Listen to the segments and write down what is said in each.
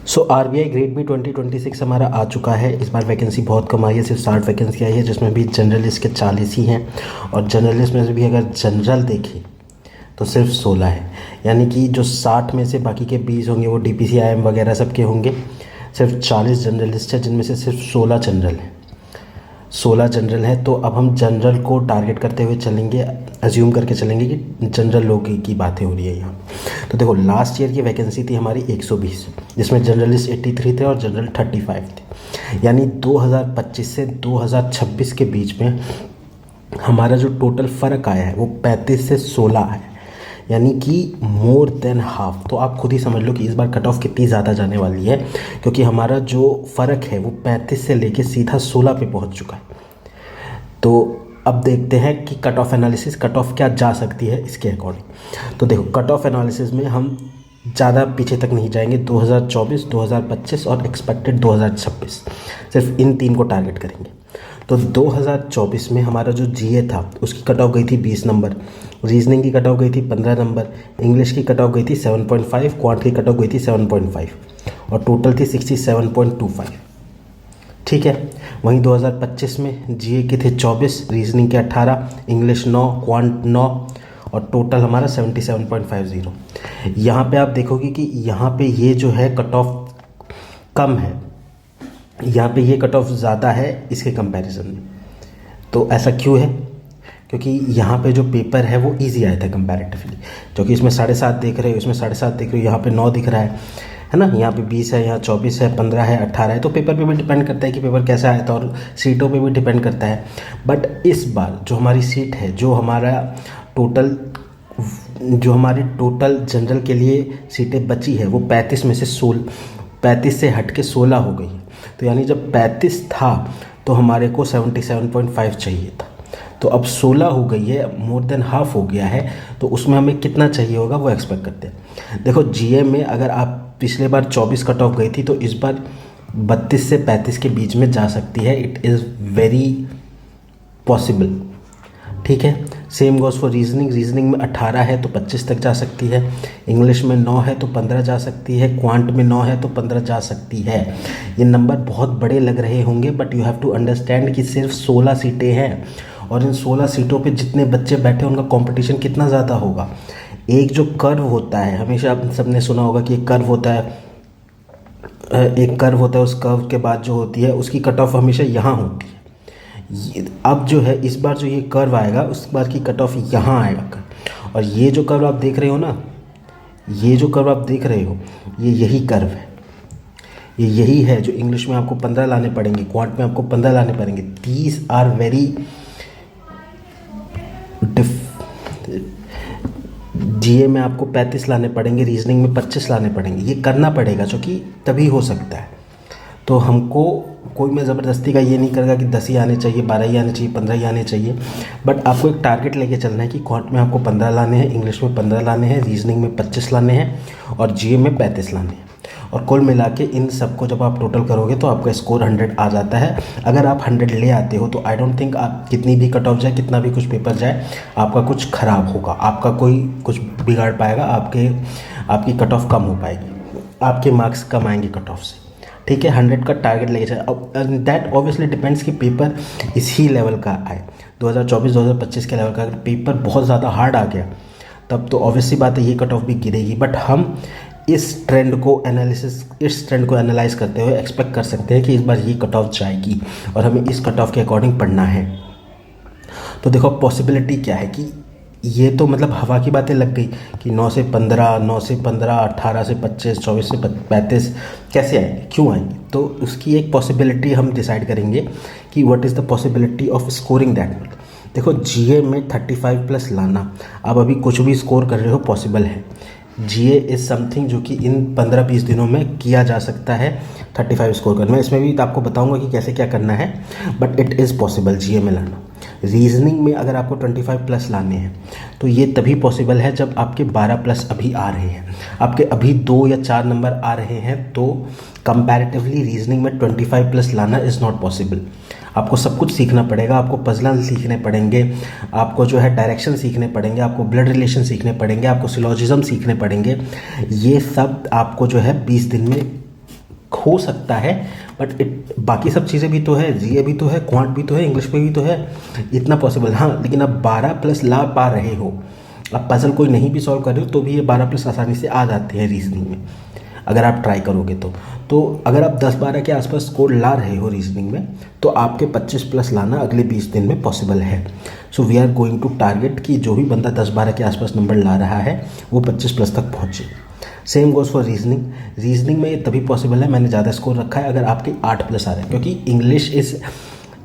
So RBI grade B 2026 हमारा आ चुका है। इस बार वैकेंसी बहुत कम आई है, सिर्फ 60 वैकेंसी आई है, जिसमें भी जनरलिस्ट के 40 ही हैं। और जनरलिस्ट में से भी अगर जनरल देखें तो सिर्फ 16 है, यानी कि जो 60 में से बाकी के 20 होंगे वो डीपीसी आईएम वगैरह सब के होंगे। सिर्फ 40 जनरलिस्ट है, जिनमें से सिर्फ 16 जनरल हैं। 16 जनरल है, तो अब हम जनरल को टारगेट करते हुए चलेंगे, अज्यूम करके चलेंगे कि जनरल लोगों की बातें हो रही है यहाँ। तो देखो, लास्ट ईयर की वैकेंसी थी हमारी 120, जिसमें जनरलिस्ट 83 थे और जनरल 35 थे। यानी 2025 से 2026 के बीच में हमारा जो टोटल फ़र्क आया है वो 35 से 16 है, यानी कि मोर देन हाफ। तो आप खुद ही समझ लो कि इस बार कट ऑफ कितनी ज़्यादा जाने वाली है, क्योंकि हमारा जो फ़र्क है वो 35 से लेके सीधा 16 पे पहुंच चुका है। तो अब देखते हैं कि cut off analysis, cut off क्या जा सकती है इसके अकॉर्डिंग। तो देखो, कट ऑफ एनालिसिस में हम ज़्यादा पीछे तक नहीं जाएंगे। 2024, 2025 और एक्सपेक्टेड 2026, सिर्फ इन तीन को टारगेट करेंगे। तो 2024 में हमारा जो जीए था उसकी कट ऑफ गई थी 20 नंबर, रीजनिंग की कट ऑफ गई थी 15 नंबर, इंग्लिश की कट ऑफ गई थी 7.5, क्वांट की कट ऑफ गई थी 7.5 और टोटल थी 67.25। ठीक है। वहीं 2025 में जीए के थे 24, रीजनिंग के 18, इंग्लिश 9, क्वांट 9 और टोटल हमारा 77.50। यहाँ पे आप देखोगे कि यहाँ पे ये जो है कट ऑफ कम है, यहाँ पे ये कट ऑफ ज़्यादा है इसके कंपैरिजन में। तो ऐसा क्यों है? क्योंकि यहाँ पे जो पेपर है वो इजी आया था कंपैरेटिवली, जो कि इसमें 7.5 देख रहे हो, इसमें 7.5 देख रहे हो, यहाँ पे 9 दिख रहा है ना। यहाँ पे 20 है, यहाँ 24 है, 15 है, 18 है। तो पेपर पे भी डिपेंड करता है कि पेपर कैसा आया था, और सीटों पे भी डिपेंड करता है। बट इस बार जो हमारी सीट है, जो हमारी टोटल जनरल के लिए सीटें बची है वो 35 से हट के 16 हो गई है। तो यानी जब 35 था तो हमारे को 77.5 चाहिए था, तो अब 16 हो गई है, मोर देन हाफ हो गया है। तो उसमें हमें कितना चाहिए होगा वो एक्सपेक्ट करते हैं। देखो, जीए में अगर आप पिछले बार 24 कट ऑफ गई थी, तो इस बार 32 से 35 के बीच में जा सकती है। It is very possible. ठीक है। सेम गोज़ फॉर रीजनिंग में 18 है तो 25 तक जा सकती है, इंग्लिश में 9 है तो 15 जा सकती है, क्वांट में 9 है तो 15 जा सकती है। ये नंबर बहुत बड़े लग रहे होंगे, but you have to understand कि सिर्फ 16 सीटें हैं, और इन 16 सीटों पे जितने बच्चे बैठे उनका कंपटीशन कितना ज़्यादा होगा। एक जो कर्व होता है, हमेशा आप सबने सुना होगा कि एक कर्व होता है, उस कर्व के बाद जो होती है उसकी कट ऑफ हमेशा यहाँ होती है। अब जो है इस बार जो ये कर्व आएगा, उस बार की कट ऑफ यहाँ आएगा। और ये जो कर्व आप देख रहे हो ना, ये जो कर्व आप देख रहे हो, ये यही कर्व है, ये यही है जो इंग्लिश में आपको 15 लाने पड़ेंगे, क्वांट में आपको 15 लाने पड़ेंगे। दीज आर वेरी जीए में आपको 35 लाने पड़ेंगे, रीजनिंग में 25 लाने पड़ेंगे। ये करना पड़ेगा, जो कि तभी हो सकता है। तो हमको कोई मैं ज़बरदस्ती का ये नहीं करेगा कि 10 ही आने चाहिए, 12 ही आने चाहिए, 15 ही आने चाहिए। बट आपको एक टारगेट लेके चलना है कि क्वांट में आपको 15 लाने हैं, इंग्लिश में 15 लाने हैं, रीजनिंग में 25 लाने हैं और जीए में 35 लाने हैं। और कुल मिला के इन सबको जब आप टोटल करोगे तो आपका स्कोर 100 आ जाता है। अगर आप 100 ले आते हो तो आई डोंट थिंक आप कितनी भी कट ऑफ जाए, कितना भी कुछ पेपर जाए, आपका कुछ ख़राब होगा, आपका कोई कुछ बिगाड़ पाएगा, आपकी कट ऑफ कम हो पाएगी, आपके मार्क्स कम आएंगे कट ऑफ से। ठीक है। 100 का टारगेट लेके चले। अब दैट ऑब्वियसली डिपेंड्स कि पेपर इसी लेवल का आए, 2024-2025 के लेवल का। अगर पेपर बहुत ज़्यादा हार्ड आ गया तब तो ऑब्वियसली बात है ये कट ऑफ भी गिरेगी। बट हम इस ट्रेंड को एनालाइज करते हुए एक्सपेक्ट कर सकते हैं कि इस बार ये कट ऑफ जाएगी और हमें इस कट ऑफ के अकॉर्डिंग पढ़ना है। तो देखो, पॉसिबिलिटी क्या है कि ये तो मतलब हवा की बातें लग गई कि 9 से 15, 18 से 25, 24 से 35 कैसे आएंगे, क्यों आएंगे। तो उसकी एक पॉसिबिलिटी हम डिसाइड करेंगे कि what is the possibility of scoring that. देखो, जीए में 35+ लाना, आप अभी कुछ भी स्कोर कर रहे हो, पॉसिबल है। जीए इज़ समथिंग जो कि इन 15-20 दिनों में किया जा सकता है, 35 स्कोर करना। इसमें भी आपको बताऊंगा कि कैसे क्या करना है, बट इट इज़ पॉसिबल जीए में लाना। रीजनिंग में अगर आपको 25+ लाने हैं तो ये तभी पॉसिबल है जब आपके 12+ अभी आ रहे हैं, आपके अभी 2 या 4 नंबर आ रहे हैं। तो कंपैरेटिवली रीजनिंग में 25+ लाना इज़ नॉट पॉसिबल। आपको सब कुछ सीखना पड़ेगा, आपको पजल सीखने पड़ेंगे, आपको जो है डायरेक्शन सीखने पड़ेंगे, आपको ब्लड रिलेशन सीखने पड़ेंगे, आपको सिलोजिज्म सीखने पड़ेंगे। ये सब आपको जो है 20 दिन में हो सकता है, बट बाकी सब चीज़ें भी तो है, जीए भी तो है, क्वांट भी तो है, इंग्लिश पे भी तो है, इतना पॉसिबल। हाँ, लेकिन आप 12 प्लस ला पा रहे हो, आप पजल कोई नहीं भी सॉल्व कर रहे हो तो भी ये 12 प्लस आसानी से आ जाते हैं रीजनिंग में, अगर आप ट्राई करोगे तो अगर आप 10-12 के आसपास स्कोर ला रहे हो रीजनिंग में, तो आपके 25 प्लस लाना अगले 20 दिन में पॉसिबल है। So we are going to target कि जो भी बंदा 10-12 के आसपास नंबर ला रहा है वो 25 प्लस तक पहुँचे। सेम गोज़ फॉर रीजनिंग में ये तभी पॉसिबल है, मैंने ज़्यादा स्कोर रखा है अगर आपके 8 प्लस आ रहे हैं, क्योंकि इंग्लिश इज़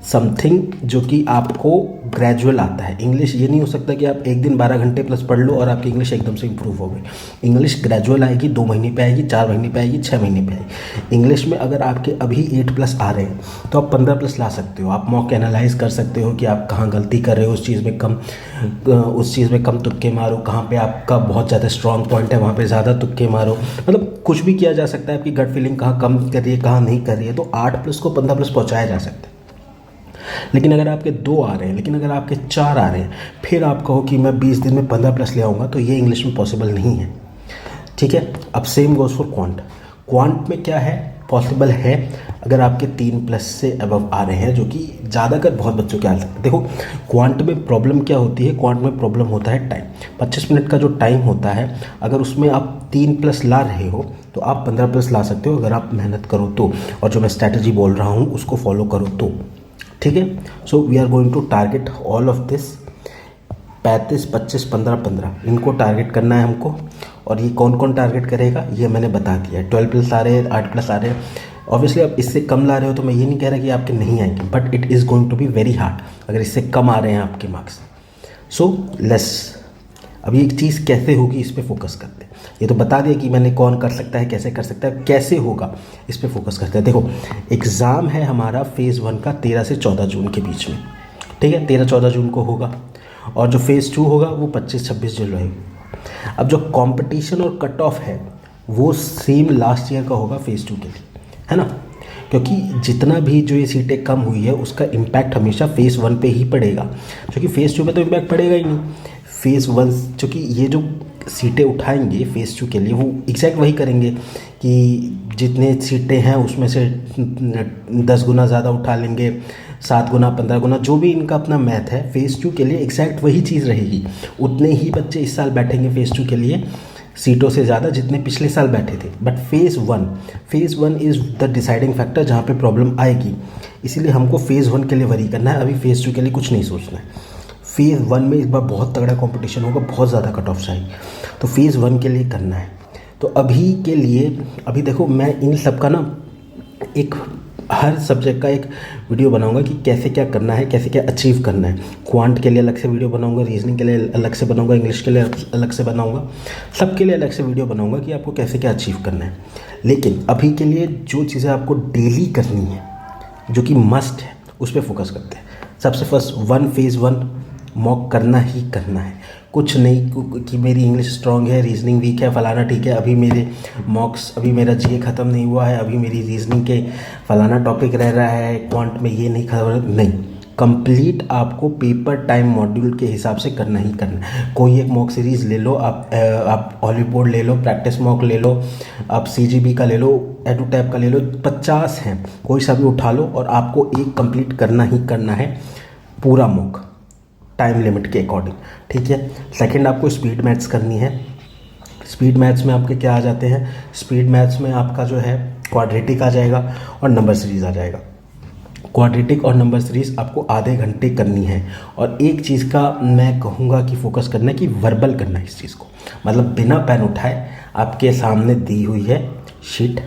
समथिंग जो कि आपको ग्रेजुअल आता है। इंग्लिश ये नहीं हो सकता कि आप एक दिन 12 घंटे प्लस पढ़ लो और आपकी इंग्लिश एकदम से इंप्रूव हो गई। इंग्लिश ग्रेजुअल आएगी, 2 महीने पे आएगी, 4 महीने पे आएगी, 6 महीने पे आएगी। इंग्लिश में अगर आपके अभी 8 प्लस आ रहे हैं तो आप 15 प्लस ला सकते हो। आप मॉक एनालाइज कर सकते हो कि आप कहाँ गलती कर रहे हो, उस चीज़ में कम तुक्के मारो, कहाँ पर आपका बहुत ज़्यादा स्ट्रॉन्ग पॉइंट है वहाँ पर ज़्यादा तुक्के मारो। मतलब कुछ भी किया जा सकता है, आपकी गट फीलिंग कहाँ कम कर रही है, कहाँ नहीं कर रही है, तो 8 प्लस को 15 प्लस पहुँचाया जा सकता है। लेकिन अगर आपके 2 आ रहे हैं, लेकिन अगर आपके 4 आ रहे हैं, फिर आप कहो कि मैं 20 दिन में 15 प्लस ले आऊँगा, तो ये इंग्लिश में पॉसिबल नहीं है। ठीक है, अब सेम गोज़ फॉर क्वांट में क्या है, पॉसिबल है अगर आपके 3 प्लस से अबव आ रहे हैं, जो कि ज़्यादातर बहुत बच्चों के आ सकते हैं। देखो क्वांट में प्रॉब्लम क्या होती है, क्वांट में प्रॉब्लम होता है टाइम। 25 मिनट का जो टाइम होता है, अगर उसमें आप 3 प्लस ला रहे हो तो आप 15 प्लस ला सकते हो अगर आप मेहनत करो तो, और जो मैं स्ट्रैटेजी बोल रहा हूँ उसको फॉलो करो तो। ठीक है, so we are going to target all of this 35, 25, 15, 15 इनको टारगेट करना है हमको। और ये कौन कौन टारगेट करेगा ये मैंने बता दिया है। 12 प्लस आ रहे हैं, 8 प्लस आ रहे हैं। ऑब्वियसली आप इससे कम ला रहे हो तो मैं ये नहीं कह रहा कि आपके नहीं आएंगे, but it is going to be very hard अगर इससे कम आ रहे हैं आपके मार्क्स। सो लेस अब ये चीज़ कैसे होगी इस पर फोकस करते हैं। ये तो बता दिया कि मैंने कौन कर सकता है, कैसे कर सकता है, कैसे होगा इस पर फोकस करते हैं। देखो एग्ज़ाम है हमारा फेज़ 1 का 13 से 14 जून के बीच में। ठीक है, 13-14 जून को होगा, और जो फेज़ 2 होगा वो 25-26 जुलाई होगा। अब जो कंपटीशन और कट ऑफ है वो सेम लास्ट ईयर का होगा फेज़ 2 के लिए, है ना, क्योंकि जितना भी जो ये सीटें कम हुई है उसका इम्पैक्ट हमेशा फेज़ 1 पे ही पड़ेगा, क्योंकि फेज़ 2 में तो इम्पैक्ट पड़ेगा ही नहीं। फेज़ 1 क्योंकि ये जो सीटें उठाएंगे फेज़ 2 के लिए वो एग्जैक्ट वही करेंगे कि जितने सीटें हैं उसमें से 10 गुना ज़्यादा उठा लेंगे, 7 गुना, 15 गुना, जो भी इनका अपना मैथ है फेज़ 2 के लिए एग्जैक्ट वही चीज़ रहेगी। उतने ही बच्चे इस साल बैठेंगे फेज़ 2 के लिए सीटों से ज़्यादा जितने पिछले साल बैठे थे। But phase one is the deciding factor जहाँ पे प्रॉब्लम आएगी, इसीलिए हमको फेज़ 1 के लिए वरी करना है, अभी फेज़ 2 के लिए कुछ नहीं सोचना है। फेज़ 1 में इस बार बहुत तगड़ा कंपटीशन होगा, बहुत ज़्यादा कट ऑफ आएगी, तो फेज़ 1 के लिए करना है। तो अभी के लिए अभी देखो मैं इन सब का ना एक हर सब्जेक्ट का एक वीडियो बनाऊंगा कि कैसे क्या करना है, कैसे क्या अचीव करना है। क्वांट के लिए अलग से वीडियो बनाऊंगा, रीजनिंग के लिए अलग से बनाऊंगा, इंग्लिश के लिए अलग से बनाऊंगा, सबके लिए अलग से वीडियो बनाऊंगा कि आपको कैसे क्या अचीव करना है। लेकिन अभी के लिए जो चीज़ें आपको डेली करनी है, जो कि मस्ट है, उस पर फोकस करते हैं। सबसे फर्स्ट फेज़ 1 मॉक करना ही करना है। कुछ नहीं कि मेरी इंग्लिश स्ट्रांग है, रीजनिंग वीक है, फलाना ठीक है, अभी मेरे मॉक्स, अभी मेरा जीए ख़त्म नहीं हुआ है, अभी मेरी रीजनिंग के फलाना टॉपिक रह रहा है, क्वांट में ये नहीं खबर नहीं। कंप्लीट आपको पेपर टाइम मॉड्यूल के हिसाब से करना ही करना है। कोई एक मॉक सीरीज़ ले लो, आप ऑलिव बोर्ड ले लो, प्रैक्टिस मॉक ले लो, आप CGB का ले लो, एडुटैब का ले लो, 50 हैं, कोई सा भी उठा लो और आपको एक कंप्लीट करना ही करना है पूरा मॉक टाइम लिमिट के अकॉर्डिंग। ठीक है, सेकंड आपको स्पीड मैथ्स करनी है। स्पीड मैथ्स में आपके क्या आ जाते हैं, स्पीड मैथ्स में आपका जो है क्वाड्रेटिक आ जाएगा और नंबर सीरीज़ आ जाएगा। क्वाड्रेटिक और नंबर सीरीज़ आपको आधे घंटे करनी है। और एक चीज़ का मैं कहूँगा कि फोकस करना है कि वर्बल करना है इस चीज़ को, मतलब बिना पेन उठाए आपके सामने दी हुई है शीट,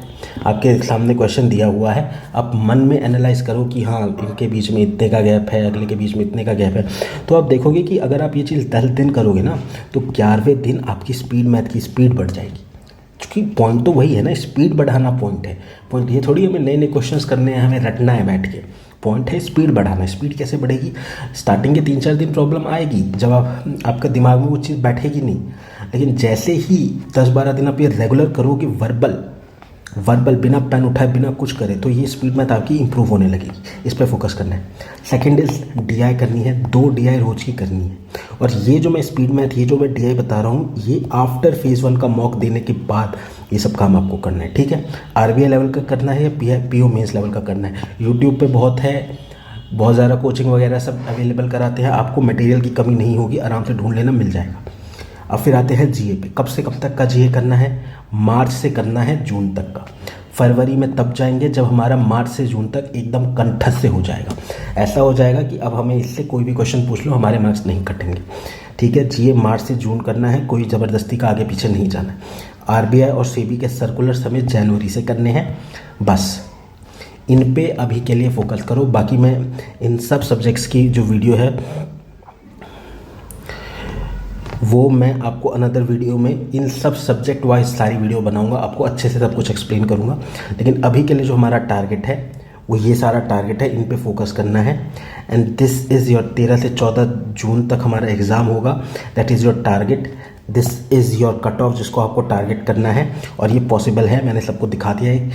आपके सामने क्वेश्चन दिया हुआ है, आप मन में एनालाइज करो कि हाँ इनके बीच में इतने का गैप है, अगले के बीच में इतने का गैप है। तो आप देखोगे कि अगर आप ये चीज़ 10 दिन करोगे ना तो 11वें दिन आपकी स्पीड मैथ की स्पीड बढ़ जाएगी। क्योंकि पॉइंट तो वही है ना, स्पीड बढ़ाना पॉइंट है। पॉइंट ये थोड़ी हमें नए नए क्वेश्चंस करने हैं, हमें रटना है बैठ के। पॉइंट है स्पीड बढ़ाना। स्पीड कैसे बढ़ेगी, स्टार्टिंग के 3-4 दिन प्रॉब्लम आएगी, जब आपका दिमाग में वो चीज़ बैठेगी नहीं, लेकिन जैसे ही 10-12 दिन आप ये रेगुलर करोगे वर्बल, वर्बल बिना पेन उठाए बिना कुछ करे, तो ये स्पीड मैथ आपकी इंप्रूव होने लगेगी। इस पर फोकस करना है। सेकंड इज डीआई करनी है, 2 डीआई रोज की करनी है। और ये जो मैं स्पीड मैथ, ये जो मैं डीआई बता रहा हूँ, ये आफ्टर फेज़ 1 का मॉक देने के बाद ये सब काम आपको करना है, ठीक है। आरबीआई लेवल का करना है या पीओ मेंस लेवल का करना है। यूट्यूब पे बहुत ज़्यादा कोचिंग वगैरह सब अवेलेबल कराते हैं, आपको मटेरियल की कमी नहीं होगी, आराम से ढूंढ लेना, मिल जाएगा। अब फिर आते हैं जीए पे। कब से कब तक का जीए करना है? मार्च से करना है जून तक का। फरवरी में तब जाएंगे जब हमारा मार्च से जून तक एकदम कंठस्थ से हो जाएगा। ऐसा हो जाएगा कि अब हमें इससे कोई भी क्वेश्चन पूछ लो, हमारे मार्क्स नहीं कटेंगे, ठीक है। जीए मार्च से जून करना है, कोई ज़बरदस्ती का आगे पीछे नहीं जाना है। आरबीआई और सेबी के सर्कुलर समेत जनवरी से करने हैं। बस इन पे अभी के लिए फोकस करो। बाकी मैं इन सब सब्जेक्ट्स की जो वीडियो है वो मैं आपको अनदर वीडियो में इन सब सब्जेक्ट वाइज सारी वीडियो बनाऊंगा, आपको अच्छे से सब कुछ एक्सप्लेन करूंगा। लेकिन अभी के लिए जो हमारा टारगेट है वो ये सारा टारगेट है, इन पे फोकस करना है। एंड दिस इज़ योर 13 से 14 जून तक हमारा एग्ज़ाम होगा। That is your target, this is your cut off जिसको आपको टारगेट करना है। और ये पॉसिबल है, मैंने सबको दिखा दिया है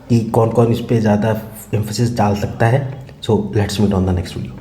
कि कौन कौन इस पर ज़्यादा एम्फेसिस डाल सकता है। So let's meet on the next video.